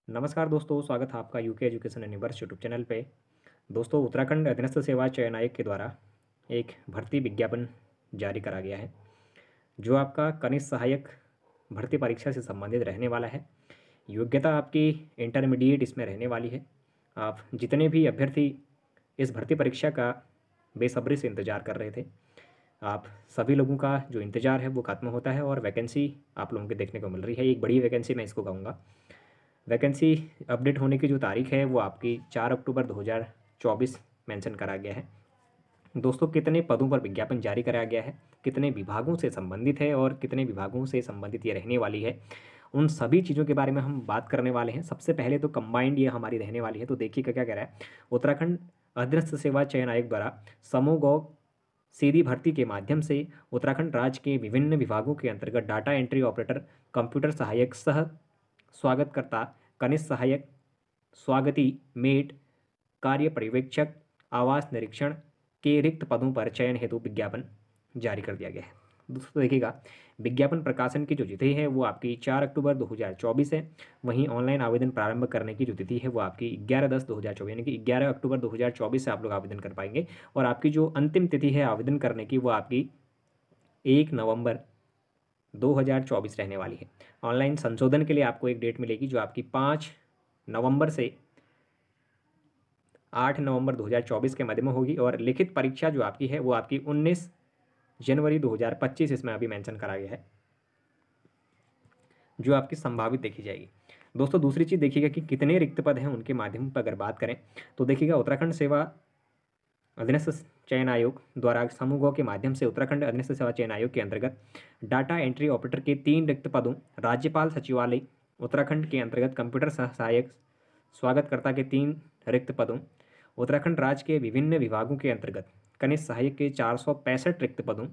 नमस्कार दोस्तों, स्वागत है आपका UK education universe YouTube channel पे। दोस्तों, उत्तराखंड अधीनस्थ सेवा चयन आयोग के द्वारा एक भर्ती विज्ञापन जारी करा गया है, जो आपका कनिष्ठ सहायक भर्ती परीक्षा से संबंधित रहने वाला है। योग्यता आपकी इंटरमीडिएट इसमें रहने वाली है। आप जितने भी अभ्यर्थी इस भर्ती परीक्षा का बेसब्री से इंतज़ार कर रहे थे, आप सभी लोगों का जो इंतज़ार है वो ख़त्म होता है और वैकेंसी आप लोगों को देखने को मिल रही है। एक बड़ी वैकेंसी मैं इसको कहूँगा। वैकेंसी अपडेट होने की जो तारीख है वो आपकी 4 अक्टूबर 2024 मेंशन करा गया है। दोस्तों, कितने पदों पर विज्ञापन जारी कराया गया है, कितने विभागों से संबंधित है और कितने विभागों से संबंधित ये रहने वाली है, उन सभी चीज़ों के बारे में हम बात करने वाले हैं। सबसे पहले तो कंबाइंड ये हमारी रहने वाली है। तो देखिएगा क्या कह रहा है। उत्तराखंड अधीनस्थ सेवा चयन आयोग द्वारा समूह गौ सीधी भर्ती के माध्यम से उत्तराखंड राज्य के विभिन्न विभागों के अंतर्गत डाटा एंट्री ऑपरेटर, कंप्यूटर सहायक, सह स्वागतकर्ता, कनिष्ठ सहायक, स्वागती, मेट, कार्य पर्यवेक्षक, आवास निरीक्षण के रिक्त पदों पर चयन हेतु विज्ञापन जारी कर दिया गया है। दोस्तों देखिएगा, विज्ञापन प्रकाशन की जो तिथि है वो आपकी 4 अक्टूबर 2024 है। वहीं ऑनलाइन आवेदन प्रारंभ करने की जो तिथि है वो आपकी 11/10/2024 यानी कि 11 अक्टूबर 2024 से आप लोग आवेदन कर पाएंगे। और आपकी जो अंतिम तिथि है आवेदन करने की वो आपकी 1 नवंबर 2024 रहने वाली है। ऑनलाइन संशोधन के लिए आपको एक डेट मिलेगी जो आपकी 5 नवंबर से 8 नवंबर 2024 के मध्य में होगी। और लिखित परीक्षा जो आपकी है वो आपकी 19 जनवरी 2025 इसमें अभी मेंशन करा गया है, जो आपकी संभावित देखी जाएगी। दोस्तों, दूसरी चीज़ देखिएगा कि कितने रिक्त पद हैं उनके माध्यम पर अगर बात करें तो देखिएगा, उत्तराखंड सेवा अधीनस्थ चयन आयोग द्वारा समूहों के माध्यम से उत्तराखंड अधीनस्थ सेवा चयन आयोग के अंतर्गत डाटा एंट्री ऑपरेटर के 3 रिक्त पदों, राज्यपाल सचिवालय उत्तराखंड के अंतर्गत कंप्यूटर सहायक स्वागतकर्ता के 3 रिक्त पदों, उत्तराखंड राज्य के विभिन्न विभागों के अंतर्गत कनिष्ठ सहायक के 465 रिक्त पदों,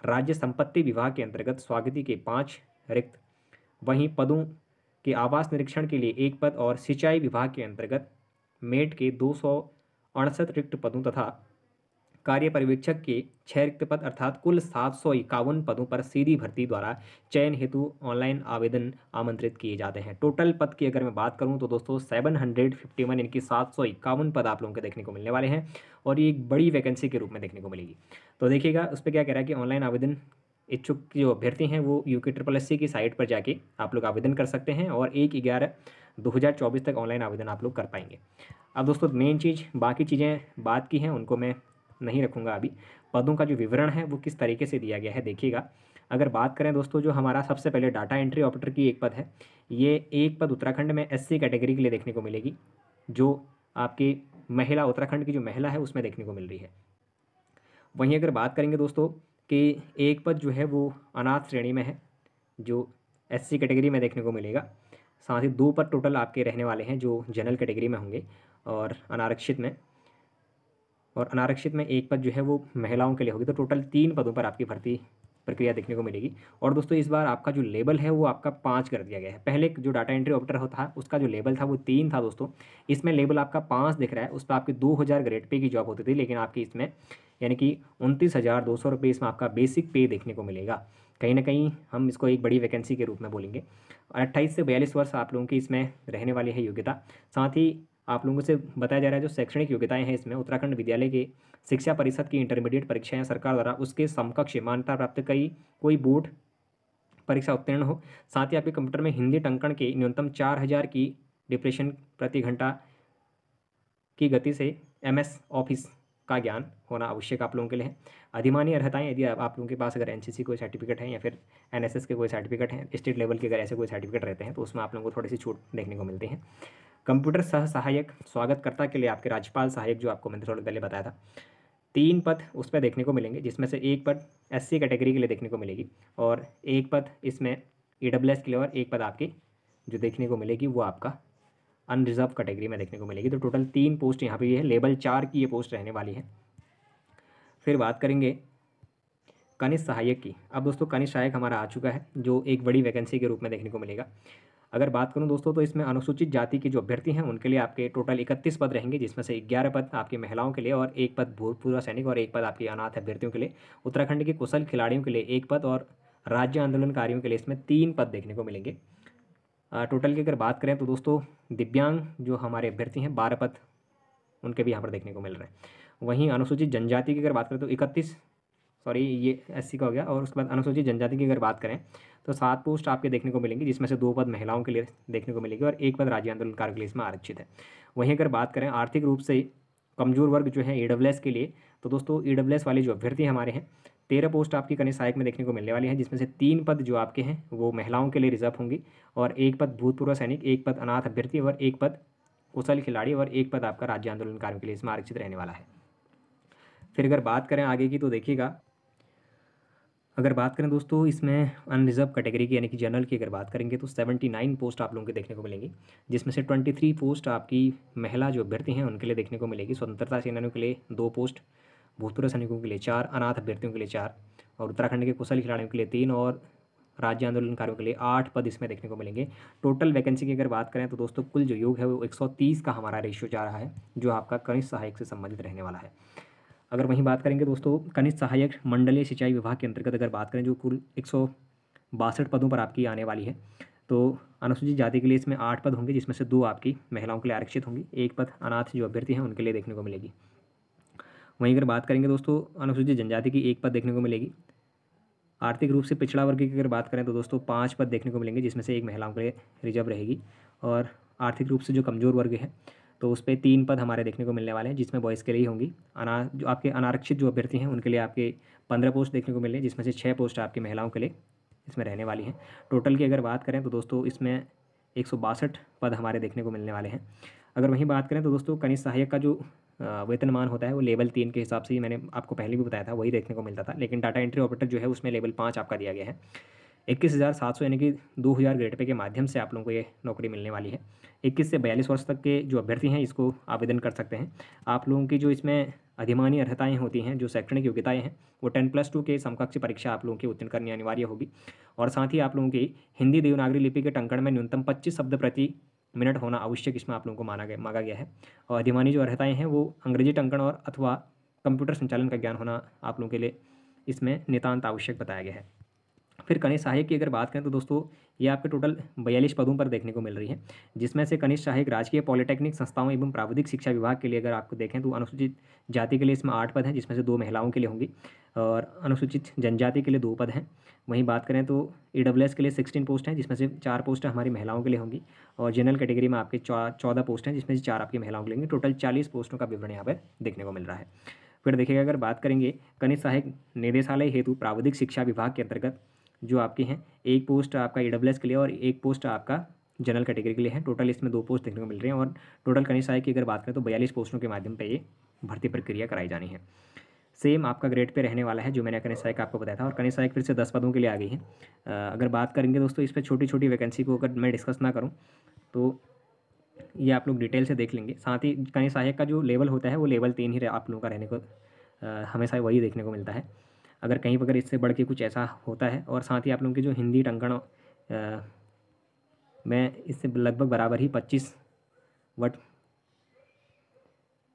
राज्य संपत्ति विभाग के अंतर्गत स्वागती के 5 रिक्त, वहीं पदों के आवास निरीक्षण के लिए 1 पद और सिंचाई विभाग के अंतर्गत मेट के 268 रिक्त पदों तथा कार्य पर्यवेक्षक के 6 रिक्त पद अर्थात कुल 751 पदों पर सीधी भर्ती द्वारा चयन हेतु ऑनलाइन आवेदन आमंत्रित किए जाते हैं। टोटल पद की अगर मैं बात करूं तो दोस्तों 751 यानी कि 751 पद आप लोगों को देखने को मिलने वाले हैं और ये एक बड़ी वैकेंसी के रूप में देखने को मिलेगी। तो देखिएगा उस पर क्या कह रहा है कि ऑनलाइन आवेदन इच्छुक जो अभ्यर्थी हैं वो UKSSC की साइट पर जाके आप लोग आवेदन कर सकते हैं और 1/11/2024 तक ऑनलाइन आवेदन आप लोग कर पाएंगे। अब दोस्तों, मेन चीज़ बाकी चीज़ें बात की हैं उनको मैं नहीं रखूँगा अभी। पदों का जो विवरण है वो किस तरीके से दिया गया है देखिएगा। अगर बात करें दोस्तों, जो हमारा सबसे पहले डाटा एंट्री ऑपरेटर की एक पद है, ये एक पद उत्तराखंड में SC कैटेगरी के लिए देखने को मिलेगी, जो आपकी महिला, उत्तराखंड की जो महिला है उसमें देखने को मिल रही है। वहीं अगर बात करेंगे दोस्तों कि एक पद जो है वो अनाथ श्रेणी में है, जो SC कैटेगरी में देखने को मिलेगा। साथ ही 2 पद टोटल आपके रहने वाले हैं जो जनरल कैटेगरी में होंगे और अनारक्षित में 1 पद जो है वो महिलाओं के लिए होगी। तो टोटल 3 पदों पर आपकी भर्ती प्रक्रिया देखने को मिलेगी। और दोस्तों, इस बार आपका जो लेवल है वो आपका 5 कर दिया गया है। पहले जो डाटा एंट्री ऑपरेटर होता था उसका जो लेवल था वो 3 था दोस्तों। इसमें लेवल आपका 5 दिख रहा है। उस पर आपकी 2000 ग्रेड पे की जॉब होती थी, लेकिन आपकी इसमें यानी कि 29,200 रुपये इसमें आपका बेसिक पे देखने को मिलेगा। कहीं ना कहीं हम इसको एक बड़ी वैकेंसी के रूप में बोलेंगे। 28 से 42 वर्ष आप लोगों की इसमें रहने वाली है योग्यता। साथ ही आप लोगों से बताया जा रहा है जो शैक्षणिक योग्यताएं हैं इसमें उत्तराखंड विद्यालय के शिक्षा परिषद की इंटरमीडिएट परीक्षाएं सरकार द्वारा उसके समकक्ष मान्यता प्राप्त कोई बोर्ड परीक्षा उत्तीर्ण हो। साथ ही आपके कंप्यूटर में हिंदी टंकण के न्यूनतम 4000 की डिप्रेशन प्रति घंटा की गति से MS ऑफिस का ज्ञान होना आवश्यक आप लोगों के लिए है। अधिमानी अर्हताएं, यदि आप लोगों के पास अगर NCC कोई सर्टिफिकेट है या फिर NSS के कोई सर्टिफिकेट है, स्टेट लेवल के अगर ऐसे कोई सर्टिफिकेट रहते हैं तो उसमें आप लोगों को थोड़ी सी छूट देखने को मिलती है। कंप्यूटर सह सहायक स्वागतकर्ता के लिए आपके राज्यपाल सहायक, जो आपको मैंने थोड़ी पहले बताया था, 3 पद उस पर देखने को मिलेंगे, जिसमें से 1 पद SC कैटेगरी के लिए देखने को मिलेगी और 1 पद इसमें EWS के लिए और 1 पद आपकी जो देखने को मिलेगी वो आपका अनरिजर्व कैटेगरी में देखने को मिलेगी। तो टोटल 3 पोस्ट यहाँ पे ये है। लेवल 4 की ये पोस्ट रहने वाली है। फिर बात करेंगे कनिष्ठ सहायक की। अब दोस्तों, कनिष्ठ सहायक हमारा आ चुका है, जो एक बड़ी वैकेंसी के रूप में देखने को मिलेगा। अगर बात करूं दोस्तों तो इसमें अनुसूचित जाति के जो अभ्यर्थी हैं उनके लिए आपके टोटल 31 पद रहेंगे, जिसमें से 11 पद आपकी महिलाओं के लिए और 1 पद भूतपूर्व सैनिक और 1 पद आपके अनाथ अभ्यर्थियों के लिए। उत्तराखंड के कुशल खिलाड़ियों के लिए 1 पद और राज्य आंदोलनकारियों के लिए इसमें 3 पद देखने को मिलेंगे। टोटल की अगर बात करें तो दोस्तों दिव्यांग जो हमारे अभ्यर्थी हैं 12 पद उनके भी यहाँ पर देखने को मिल रहे हैं। वहीं अनुसूचित जनजाति की अगर बात करें तो 31, सॉरी ये एससी का हो गया, और उसके बाद अनुसूचित जनजाति की अगर बात करें तो 7 पोस्ट आपके देखने को मिलेंगी, जिसमें से 2 पद महिलाओं के लिए देखने को मिलेगी और 1 पद राज्य आंदोलनकारों के लिए इसमें आरक्षित है। वहीं अगर बात करें आर्थिक रूप से कमजोर वर्ग जो है ईडब्ल्यूएस के लिए, तो दोस्तों ईडब्ल्यूएस वाले जो अभ्यर्थी हमारे हैं 13 पोस्ट आपकी कनिष्ठ सहायक में देखने को मिलने वाली है, जिसमें से 3 पद जो आपके हैं वो महिलाओं के लिए रिजर्व होंगी और 1 पद भूतपूर्व सैनिक, 1 पद अनाथ अभ्यर्थी और 1 पद कुशल खिलाड़ी और 1 पद आपका राज्य आंदोलनकारियों के लिए इसमें आरक्षित रहने वाला है। फिर अगर बात करें आगे की तो देखिएगा, अगर बात करें दोस्तों इसमें अनरिजर्व कैटेगरी की यानी कि जनरल की अगर बात करेंगे तो 79 पोस्ट आप लोगों के देखने को मिलेंगी, जिसमें से 23 पोस्ट आपकी महिला जो अभ्यर्थी हैं उनके लिए देखने को मिलेगी। स्वतंत्रता सेनानियों के लिए 2 पोस्ट, भूतपूर्व सैनिकों के लिए 4, अनाथ अभ्यर्थियों के लिए 4 और उत्तराखंड के कुशल खिलाड़ियों के लिए 3 और राज्य आंदोलनकारियों के लिए 8 पद इसमें देखने को मिलेंगे। टोटल वैकेंसी की अगर बात करें तो दोस्तों कुल जो योग है वो 130 का हमारा रेशियो जा रहा है, जो आपका कनिष्ठ सहायक से संबंधित रहने वाला है। अगर वहीं बात करेंगे दोस्तों कनिष्ठ सहायक मंडलीय सिंचाई विभाग के अंतर्गत अगर बात करें जो कुल 162 पदों पर आपकी आने वाली है, तो अनुसूचित जाति के लिए इसमें 8 पद होंगे, जिसमें से 2 आपकी महिलाओं के लिए आरक्षित होंगी, 1 पद अनाथ जो अभ्यर्थी हैं उनके लिए देखने को मिलेगी। वहीं अगर बात करेंगे दोस्तों अनुसूचित जनजाति की 1 पद देखने को मिलेगी। आर्थिक रूप से पिछड़ा वर्ग की अगर बात करें तो दोस्तों 5 पद देखने को मिलेंगे, जिसमें से 1 महिलाओं के लिए रिजर्व रहेगी। और आर्थिक रूप से जो कमज़ोर वर्ग है तो उस पर 3 पद हमारे देखने को मिलने वाले हैं, जिसमें बॉयज़ के लिए ही होंगी। जो आपके अनारक्षित जो अभ्यर्थी हैं उनके लिए आपके 15 पोस्ट देखने को मिल रहे हैं, जिसमें से 6 पोस्ट आपकी महिलाओं के लिए इसमें रहने वाली हैं। टोटल की अगर बात करें तो दोस्तों इसमें 162 पद हमारे देखने को मिलने वाले हैं। अगर वहीं बात करें तो दोस्तों कनिष्ठ सहायक का जो वेतनमान होता है वो लेवल 3 के हिसाब से ही मैंने आपको पहले भी बताया था वही देखने को मिलता था, लेकिन डाटा एंट्री ऑपरेटर जो है उसमें लेवल 5 आपका दिया गया है। 21,700 यानी कि 2,000 ग्रेड पे के माध्यम से आप लोगों को ये नौकरी मिलने वाली है। 21 से 42 वर्ष तक के जो अभ्यर्थी हैं इसको आवेदन कर सकते हैं। आप लोगों की जो इसमें अधिमानी अर्हताएँ होती हैं, जो शैक्षणिक योग्यताएँ हैं, वो 10+2 के समकक्ष परीक्षा आप लोगों की उत्तीर्ण करनी अनिवार्य होगी। और साथ ही आप लोगों की हिंदी देवनागरी लिपि के टंकण में न्यूनतम 25 शब्द प्रति मिनट होना आवश्यक इसमें आप लोगों को मांगा गया है। और अधिमानी जो अर्हताएँ हैं वो अंग्रेजी टंकण और अथवा कंप्यूटर संचालन का ज्ञान होना आप लोगों के लिए इसमें नितांत आवश्यक बताया गया है। फिर कनिष्ठ सहायक की अगर बात करें तो दोस्तों ये आपके टोटल 42 पदों पर देखने को मिल रही है, जिसमें से कनिष्ठ सहायक राजकीय पॉलिटेक्निक संस्थाओं एवं प्राविधिक शिक्षा विभाग के लिए अगर आपको देखें तो अनुसूचित जाति के लिए इसमें 8 पद हैं, जिसमें से 2 महिलाओं के लिए होंगी और अनुसूचित जनजाति के लिए 2 पद हैं। वहीं बात करें तो ईडब्ल्यूएस के लिए 16 पोस्ट हैं, जिसमें से 4 पोस्ट हमारी महिलाओं के लिए होंगी और जनरल कैटेगरी में आपके 14 पोस्ट हैं, जिसमें से 4 आपकी महिलाओं के लिए होंगी। टोटल 40 पोस्टों का विवरण यहाँ पर देखने को मिल रहा है। फिर देखिएगा अगर बात करेंगे कनिष्ठ सहायक निदेशालय हेतु प्राविधिक शिक्षा विभाग के अंतर्गत जो आपकी हैं 1 पोस्ट आपका ईडब्ल्यूएस के लिए और 1 पोस्ट आपका जनरल कैटेगरी के लिए है। टोटल इसमें 2 पोस्ट देखने को मिल रही हैं और टोटल कनिष्ठ सहायक की अगर बात करें तो 42 पोस्टों के माध्यम पे ये भर्ती प्रक्रिया कराई जानी है। सेम आपका ग्रेड पे रहने वाला है जो मैंने कनिष्ठ सहायक आपको बताया था। और कनिष्ठ सहायक फिर से 10 पदों के लिए आ गई है। अगर बात करेंगे दोस्तों इस पर छोटी छोटी वैकेंसी को अगर मैं डिस्कस ना करूँ तो ये आप लोग डिटेल से देख लेंगे। साथ ही कनिष्ठ सहायक का जो लेवल होता है वो लेवल 3 ही आप लोगों का रहने को हमेशा वही देखने को मिलता है। अगर कहीं पर अगर इससे बढ़ के कुछ ऐसा होता है, और साथ ही आप लोगों की जो हिंदी टंकण में इससे लगभग बराबर ही 25 वट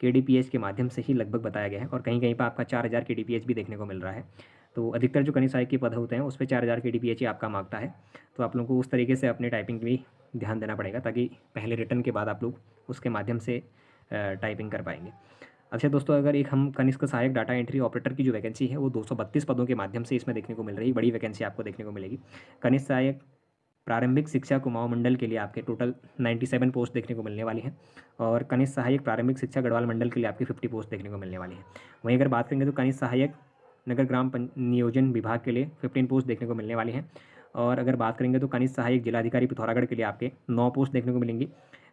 KDPH के माध्यम से ही लगभग बताया गया है और कहीं कहीं पर आपका 4,000 KDPH भी देखने को मिल रहा है। तो अधिकतर जो कनिष्ठ सहायक के पद होते हैं उस पर 4,000 KDPH ही आपका मांगता है। तो आप लोगों को उस तरीके से अपने टाइपिंग भी ध्यान देना पड़ेगा ताकि पहले रिटर्न के बाद आप लोग उसके माध्यम से टाइपिंग कर पाएंगे। अच्छा दोस्तों अगर एक हम कनिष्ठ सहायक डाटा एंट्री ऑपरेटर की जो वैकेंसी है वो 232 पदों के माध्यम से इसमें देखने को मिल रही है। बड़ी वैकेंसी आपको देखने को मिलेगी। कनिष्ठ सहायक प्रारंभिक शिक्षा कुमाऊं मंडल के लिए आपके टोटल 97 पोस्ट देखने को मिलने वाली है और कनिष्ठ सहायक प्रारंभिक शिक्षा गढ़वाल मंडल के लिए आपकी 50 पोस्ट देखने को मिलने वाली है। वहीं अगर बात करेंगे तो कनिष्ठ सहायक नगर ग्राम नियोजन विभाग के लिए 15 पोस्ट देखने को मिलने वाली है। और अगर बात करेंगे तो कनिष्ठ सहायक जिलाधिकारी पिथौरागढ़ के लिए आपके 9 पोस्ट देखने को मिलेंगी।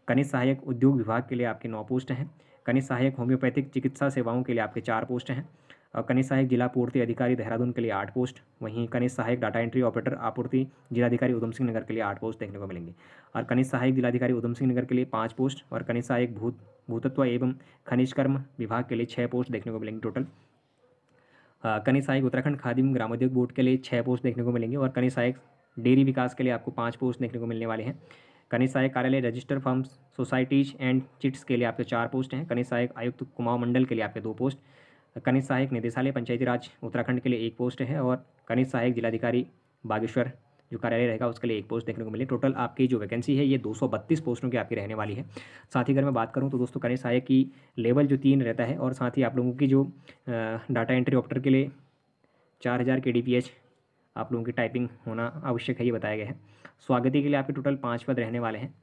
कनिष्ठ सहायक उद्योग विभाग के लिए आपके 9 पोस्ट हैं। कनिष्ठ सहायक होम्योपैथिक चिकित्सा सेवाओं के लिए आपके 4 पोस्ट हैं और कनिष्ठ सहायक जिला पूर्ति अधिकारी देहरादून के लिए 8 पोस्ट। वहीं कनिष्ठ सहायक डाटा एंट्री ऑपरेटर आपूर्ति जिलाधिकारी उधम सिंह नगर के लिए 8 पोस्ट देखने को मिलेंगे और कनिष्ठ सहायक जिलाधिकारी उधम सिंह नगर के लिए 5 पोस्ट और कनिष्ठ सहायक भूतत्व एवं खनिज कर्म विभाग के लिए 6 पोस्ट देखने को मिलेंगे टोटल। कनिष्ठ सहायक उत्तराखंड खादी एवं ग्रामोद्योग बोर्ड के लिए 6 पोस्ट देखने को मिलेंगे और कनिष्ठ सहायक डेयरी विकास के लिए आपको 5 पोस्ट देखने को मिलने वाले हैं। कनिष्ठ सहायक कार्यालय register firms societies and chits के लिए आपके 4 पोस्ट हैं। कनिष्ठ सहायक आयुक्त कुमाऊं मंडल के लिए आपके 2 पोस्ट। कनिष्ठ सहायक निदेशालय पंचायती राज उत्तराखंड के लिए 1 पोस्ट है और कनिष्ठ सहायक जिलाधिकारी बागेश्वर जो कार्यालय रहेगा उसके लिए 1 पोस्ट देखने को मिली। टोटल आपकी जो वैकेंसी है ये 232 पोस्टों की आपकी रहने वाली है। साथ ही अगर मैं बात करूँ तो दोस्तों कनिष्ठ सहायक की लेवल जो 3 रहता है, और साथ ही आप लोगों की जो डाटा एंट्री ऑपरेटर के लिए 4000 kbps आप लोगों की टाइपिंग होना आवश्यक है, ये बताया गया है। स्वागती के लिए आपके टोटल 5 पद रहने वाले हैं,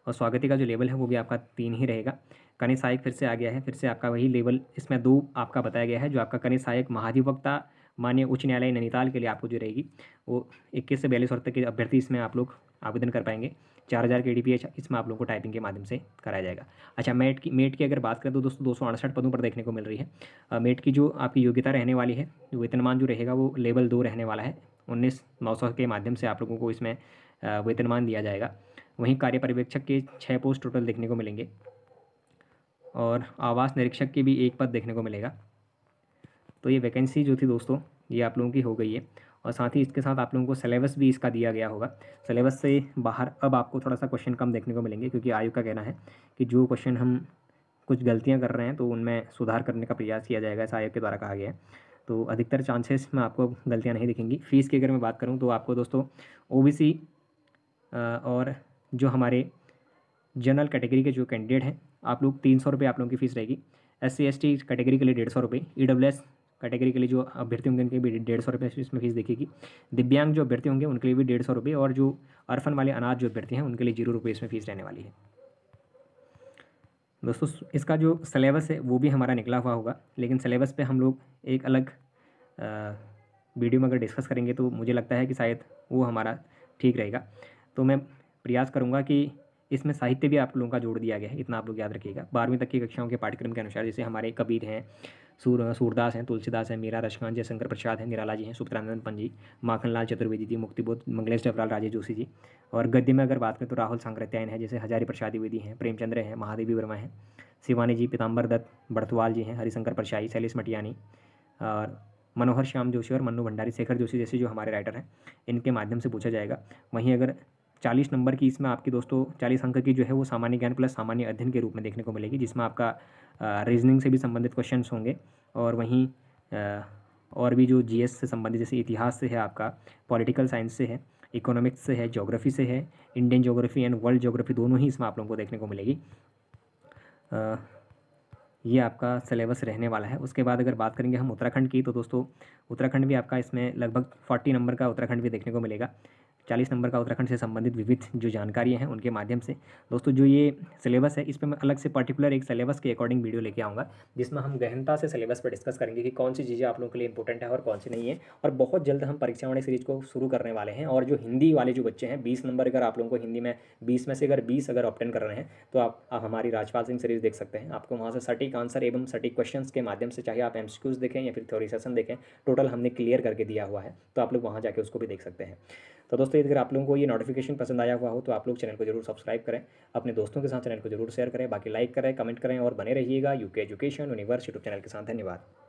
और स्वागती का जो लेवल है वो भी आपका 3 ही रहेगा। कनिष्ठ सहायक फिर से आ गया है, फिर से आपका वही लेवल, इसमें 2 आपका बताया गया है। जो आपका कनिष्ठ सहायक महाधिवक्ता माननीय उच्च न्यायालय नैनीताल के लिए आपको जो रहेगी वो 21 से 42 वर्ष तक के अभ्यर्थी इसमें आप लोग आवेदन कर पाएंगे। 4000 kbps इसमें आप लोगों को टाइपिंग के माध्यम से कराया जाएगा। अच्छा, मेट की अगर बात करें तो दोस्तों 268 पदों पर देखने को मिल रही है। मेट की जो आपकी योग्यता रहने वाली है, वेतनमान जो रहेगा वो लेवल 2 रहने वाला है। 19,900 के माध्यम से आप लोगों को इसमें वेतनमान दिया जाएगा। वहीं कार्य पर्यवेक्षक के 6 पोस्ट टोटल देखने को मिलेंगे, और आवास निरीक्षक के भी 1 पद देखने को मिलेगा। तो ये वैकेंसी जो थी दोस्तों ये आप लोगों की हो गई है, और साथ ही इसके साथ आप लोगों को सिलेबस भी इसका दिया गया होगा। सिलेबस से बाहर अब आपको थोड़ा सा क्वेश्चन कम देखने को मिलेंगे, क्योंकि आयोग का कहना है कि जो क्वेश्चन हम कुछ गलतियां कर रहे हैं तो उनमें सुधार करने का प्रयास किया जाएगा, ऐसा आयोग के द्वारा कहा गया है। तो अधिकतर चांसेस में आपको गलतियाँ नहीं दिखेंगी। फ़ीस की अगर मैं बात करूँ तो आपको दोस्तों OBC और जो हमारे जनरल कैटेगरी के जो कैंडिडेट हैं आप लोग 300 रुपये आप लोगों की फ़ीस रहेगी। SC ST कैटेगरी के लिए 150 रुपये, EWS कैटेगरी के लिए जो अभ्यर्थी होंगे उनके भी 150 रुपये इसमें फीस देखेगी। दिव्यांग जो अभ्यर्थी होंगे उनके लिए भी 150 रुपये, और जो अर्फन वाले अनाथ जो अभ्यर्थी हैं उनके लिए 0 रुपये इसमें फीस रहने वाली है। दोस्तों इसका जो सिलेबस है वो भी हमारा निकला हुआ होगा, लेकिन सिलेबस पे हम लोग एक अलग वीडियो में अगर डिस्कस करेंगे तो मुझे लगता है कि शायद वो हमारा ठीक रहेगा। तो मैं प्रयास करूँगा कि इसमें साहित्य भी आप लोगों का जोड़ दिया गया है, इतना आप लोग याद रखिएगा। 12वीं तक की कक्षाओं के पाठ्यक्रम के अनुसार, जैसे हमारे कबीर हैं, सूरदास हैं, तुलसीदास हैं, मीरा रचकांत, जयशंकर प्रसाद हैं, निराला जी हैं, सुब्रतानंद पंत जी, माखनलाल चतुर्वेदी जी, मुक्तिबोध मंगलेश डबराल, राजेश जोशी जी। और गद्य में अगर बात करें तो राहुल सांकृत्यायन है, जैसे हजारी प्रसाद द्विवेदी हैं, प्रेमचंद्र हैं, महादेवी वर्मा हैं, शिवानी जी, पीताम्बर दत्त बड़थवाल जी हैं, हरिशंकर परशाई, शैलेश मटियानी, और मनोहर श्याम जोशी और मन्नू भंडारी, शेखर जोशी जैसे जो हमारे राइटर हैं इनके माध्यम से पूछा जाएगा। वहीं अगर 40 नंबर की इसमें आपकी दोस्तों 40 अंक की जो है वो सामान्य ज्ञान प्लस सामान्य अध्ययन के रूप में देखने को मिलेगी, जिसमें आपका रीजनिंग से भी संबंधित क्वेश्चंस होंगे, और वहीं और भी जो GS से संबंधित, जैसे इतिहास से है, आपका पॉलिटिकल साइंस से है, इकोनॉमिक्स से है, ज्योग्राफी से है, Indian geography and world geography दोनों ही इसमें आप लोगों को देखने को मिलेगी। ये आपका सिलेबस रहने वाला है। उसके बाद अगर बात करेंगे हम उत्तराखंड की, तो दोस्तों उत्तराखंड भी आपका इसमें लगभग 40 नंबर का उत्तराखंड भी देखने को मिलेगा। 40 नंबर का उत्तराखंड से संबंधित विविध जो जानकारियाँ हैं उनके माध्यम से दोस्तों जो ये सिलेबस है इस पर मैं अलग से पर्टिकुलर एक सिलेबस के अकॉर्डिंग वीडियो लेके आऊँगा, जिसमें हम गहनता से सिलेबस पर डिस्कस करेंगे कि कौन सी चीज़ें आप लोगों के लिए इंपॉर्टेंट है और कौन सी नहीं है। और बहुत जल्द हम परीक्षा वाणी सीरीज को शुरू करने वाले हैं, और जो हिंदी वाले जो बच्चे हैं 20 नंबर अगर आप लोगों को हिंदी में 20 में से अगर 20 अगर ऑप्टेन कर रहे हैं तो आप हमारी राजपाल सिंह सीरीज देख सकते हैं। आपको वहाँ से सटीक आंसर एवं सटीक क्वेश्चंस के माध्यम से, चाहे आप MCQs देखें या फिर थ्योरी सेशन देखें, टोटल हमने क्लियर करके दिया हुआ है, तो आप लोग वहाँ जाके उसको भी देख सकते हैं। तो दोस्तों अगर आप लोगों को ये नोटिफिकेशन पसंद आया हुआ हो तो आप लोग चैनल को जरूर सब्सक्राइब करें, अपने दोस्तों के साथ चैनल को जरूर शेयर करें, बाकी लाइक करें, कमेंट करें, और बने रहिएगा UK education universe YouTube channel के साथ। धन्यवाद।